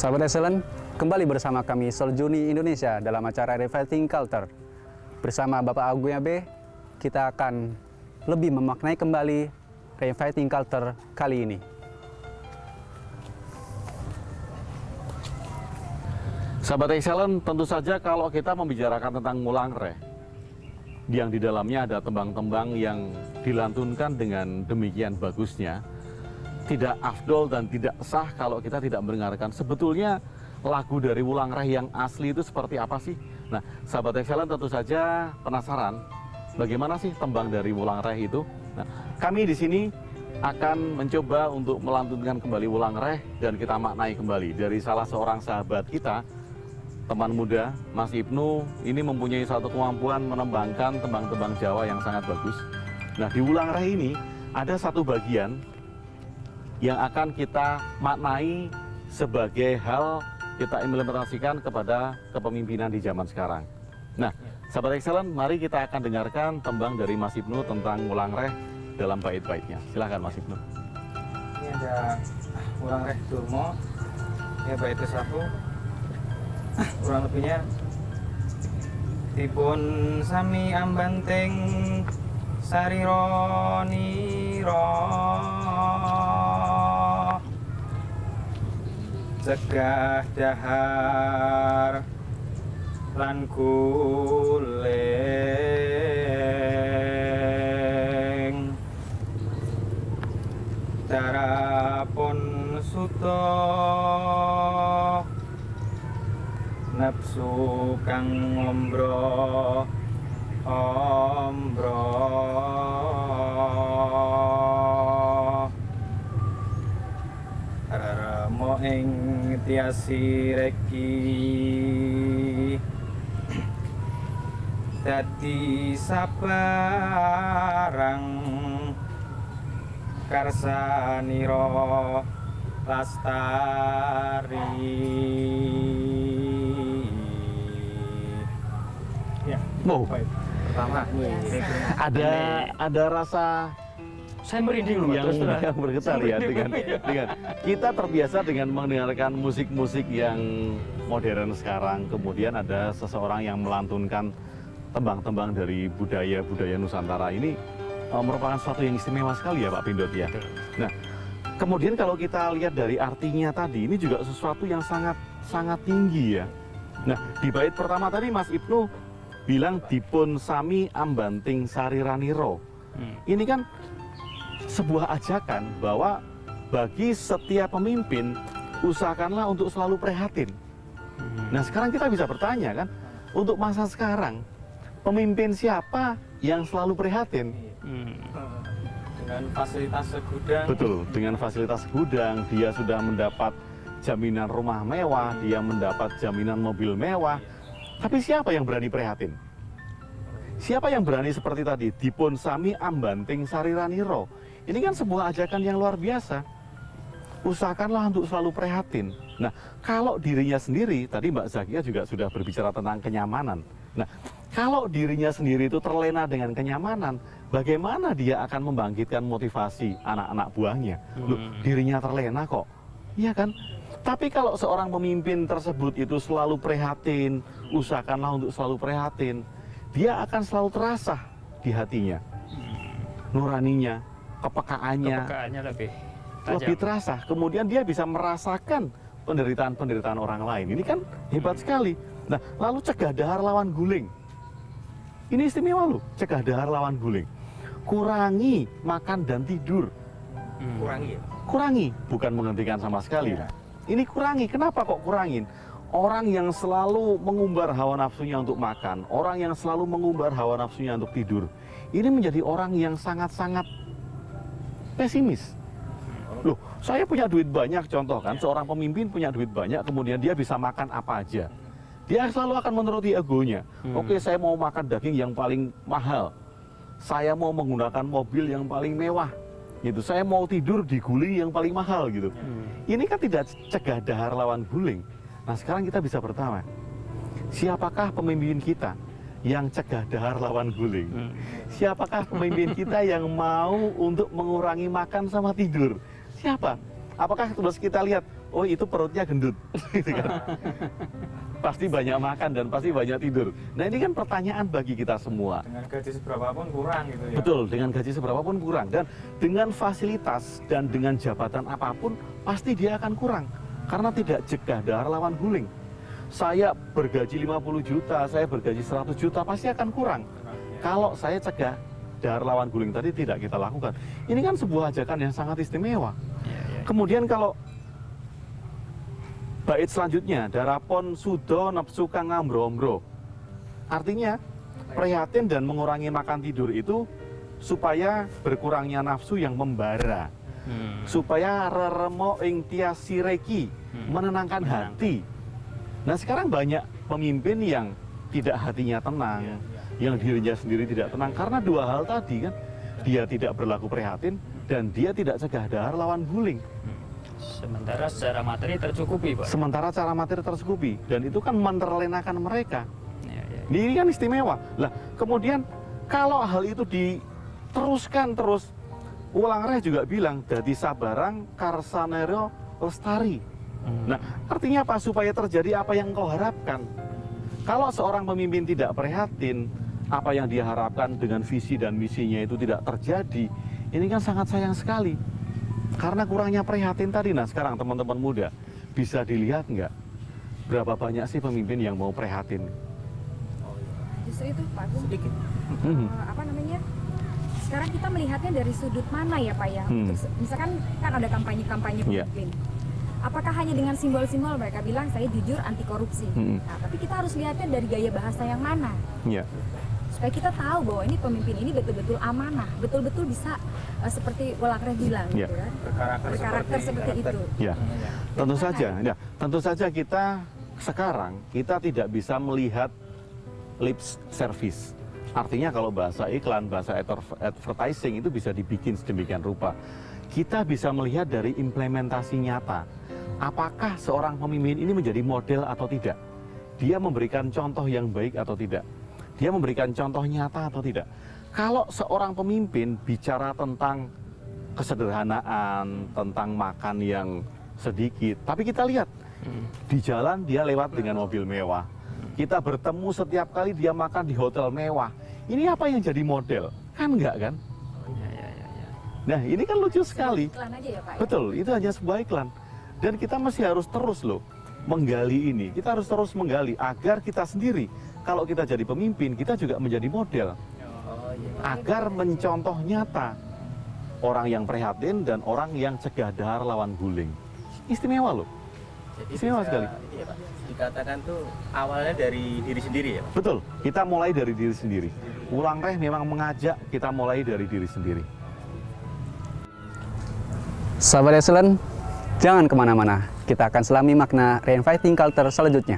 Sahabat Excellent, kembali bersama kami Seljuni Indonesia dalam acara Revitalizing Culture. Bersama Bapak Agung B, kita akan lebih memaknai kembali Revitalizing Culture kali ini. Sahabat Excellent, tentu saja kalau kita membicarakan tentang Ngulangreh, yang di dalamnya ada tembang-tembang yang dilantunkan dengan demikian bagusnya, tidak afdol dan tidak sah kalau kita tidak mendengarkan sebetulnya lagu dari Ngulangreh yang asli itu seperti apa sih. Nah, sahabat Excellent tentu saja penasaran bagaimana sih tembang dari Ngulangreh itu. Nah, kami di sini akan mencoba untuk melantunkan kembali Ngulangreh dan kita maknai kembali dari salah seorang sahabat kita, teman muda, Mas Ibnu. Ini mempunyai satu kemampuan menembangkan tembang-tembang Jawa yang sangat bagus. Nah, di Ngulangreh ini ada satu bagian yang akan kita maknai sebagai hal kita implementasikan kepada kepemimpinan di zaman sekarang. Nah, sahabat Excellent, mari kita akan dengarkan tembang dari Mas Ibnu tentang Ngulangreh dalam bait-baitnya. Silahkan Mas Ibnu. Ini ada Ngulangreh Durmo, ya bait ke-1. Kurang lebihnya dipun sami ambanting sarira nira cegah dahar lan guling darapun suta nafsu kang ombro remo ing tiasi reki dadi sabarang karsanira lastari. Wow, Pertama, ada rasa saya merinding loh, yang bergetar ya dengan kita terbiasa dengan mendengarkan musik-musik yang modern sekarang, kemudian ada seseorang yang melantunkan tembang-tembang dari budaya Nusantara ini merupakan sesuatu yang istimewa sekali ya Pak Pindot ya. Nah, kemudian kalau kita lihat dari artinya tadi, ini juga sesuatu yang sangat tinggi ya. Nah, di bait pertama tadi Mas Ibnu bilang dipun sami ambanting sariraniro. Ini kan sebuah ajakan bahwa bagi setiap pemimpin usahakanlah untuk selalu prihatin. Nah, sekarang kita bisa bertanya kan, untuk masa sekarang pemimpin siapa yang selalu prihatin? Dengan fasilitas segudang. Betul, dengan fasilitas gudang, dia sudah mendapat jaminan rumah mewah, dia mendapat jaminan mobil mewah. Tapi siapa yang berani prihatin? Siapa yang berani seperti tadi? Dipun sami ambanting sariraniro. Ini kan sebuah ajakan yang luar biasa. Usahakanlah untuk selalu prihatin. Nah, kalau dirinya sendiri, tadi Mbak Zakia juga sudah berbicara tentang kenyamanan. Nah, kalau dirinya sendiri itu terlena dengan kenyamanan, bagaimana dia akan membangkitkan motivasi anak-anak buahnya? Loh, dirinya terlena kok. Iya kan? Tapi kalau seorang pemimpin tersebut itu selalu prihatin, usahakanlah untuk selalu prihatin, dia akan selalu terasa di hatinya. Nuraninya, kepekaannya lebih terasa. Kemudian dia bisa merasakan penderitaan-penderitaan orang lain. Ini kan hebat sekali. Nah, lalu cegah dahar lawan guling. Ini istimewa loh, cegah dahar lawan guling. Kurangi makan dan tidur. Kurangi, bukan menghentikan sama sekali. Ini kurangi, kenapa kok kurangin? Orang yang selalu mengumbar hawa nafsunya untuk makan, orang yang selalu mengumbar hawa nafsunya untuk tidur, ini menjadi orang yang sangat-sangat pesimis. Loh, saya punya duit banyak, contoh kan, seorang pemimpin punya duit banyak, kemudian dia bisa makan apa aja. Dia selalu akan menuruti egonya. Oke, saya mau makan daging yang paling mahal. Saya mau menggunakan mobil yang paling mewah. Gitu, saya mau tidur di guling yang paling mahal gitu. Ini kan tidak cegah dahar lawan guling. Nah, sekarang kita bisa bertanya, siapakah pemimpin kita yang cegah dahar lawan guling? Siapakah pemimpin kita yang mau untuk mengurangi makan sama tidur? Siapa? Apakah terus kita lihat, oh itu perutnya gendut, gitu kan? Pasti banyak makan dan pasti banyak tidur. Nah ini kan pertanyaan bagi kita semua. Dengan gaji seberapa pun kurang gitu ya. Betul, dengan gaji seberapa pun kurang. Dan dengan fasilitas dan dengan jabatan apapun, pasti dia akan kurang. Karena tidak cegah dahar lawan guling. Saya bergaji 50 juta, saya bergaji 100 juta, pasti akan kurang. Kalau saya cegah dahar lawan guling tadi tidak kita lakukan. Ini kan sebuah ajakan yang sangat istimewa. Kemudian kalau bait selanjutnya, darapon sudo nepsu kang ngambro-ombro. Artinya, prihatin dan mengurangi makan tidur itu supaya berkurangnya nafsu yang membara. Supaya reremo ing tiasi reki, menenangkan hati. Nah sekarang banyak pemimpin yang tidak hatinya tenang, yang dirinya sendiri tidak tenang. Karena dua hal tadi kan, dia tidak berlaku prihatin dan dia tidak cegah dahar lawan guling. Sementara secara materi tercukupi, Pak. Sementara cara materi tercukupi, dan itu kan menerlenakan mereka. Ya, ya. Ini kan istimewa. Lah, kemudian kalau hal itu diteruskan terus, Wulang Reh juga bilang, dadi sabarang karsanero lestari. Nah, artinya apa? Supaya terjadi apa yang engkau harapkan. Kalau seorang pemimpin tidak prihatin, apa yang dia harapkan dengan visi dan misinya itu tidak terjadi, ini kan sangat sayang sekali. Karena kurangnya prihatin tadi. Nah sekarang teman-teman muda, bisa dilihat nggak berapa banyak sih pemimpin yang mau prihatin? Justru itu Pak Agung. Sedikit. Apa namanya? Sekarang kita melihatnya dari sudut mana ya Pak ya? Misalkan kan ada kampanye-kampanye Iya. pemimpin. Apakah hanya dengan simbol-simbol mereka bilang saya jujur anti korupsi? Nah, tapi kita harus lihatnya dari gaya bahasa yang mana? Iya. Supaya kita tahu bahwa ini pemimpin ini betul-betul amanah, betul-betul bisa seperti Wulang Reh bilang, Iya. gitu kan? Berkarakter seperti itu. Ya, tentu saja. Ya, tentu saja kita sekarang kita tidak bisa melihat lip service. Artinya kalau bahasa iklan, bahasa advertising itu bisa dibikin sedemikian rupa. Kita bisa melihat dari implementasi nyata. Apakah seorang pemimpin ini menjadi model atau tidak? Dia memberikan contoh yang baik atau tidak? Dia memberikan contoh nyata atau tidak? Kalau seorang pemimpin bicara tentang kesederhanaan, tentang makan yang sedikit, tapi kita lihat di jalan dia lewat dengan mobil mewah. Kita bertemu setiap kali dia makan di hotel mewah. Ini apa yang jadi model? Kan enggak kan? Nah ini kan lucu sekali. Iklan aja ya Pak. Ya? Betul, itu hanya sebuah iklan. Dan kita masih harus terus loh menggali ini. Kita harus terus menggali agar kita sendiri, kalau kita jadi pemimpin, kita juga menjadi model. Agar mencontoh nyata orang yang prihatin dan orang yang cegah dahar lawan guling. Istimewa loh. Jadi Istimewa bisa, sekali. iya, Pak, dikatakan tuh awalnya dari diri sendiri ya Pak? Betul, kita mulai dari diri sendiri. Wulang Reh memang mengajak kita mulai dari diri sendiri. Sahabat Excellent, jangan kemana-mana. Kita akan selami makna reinviting culture selanjutnya.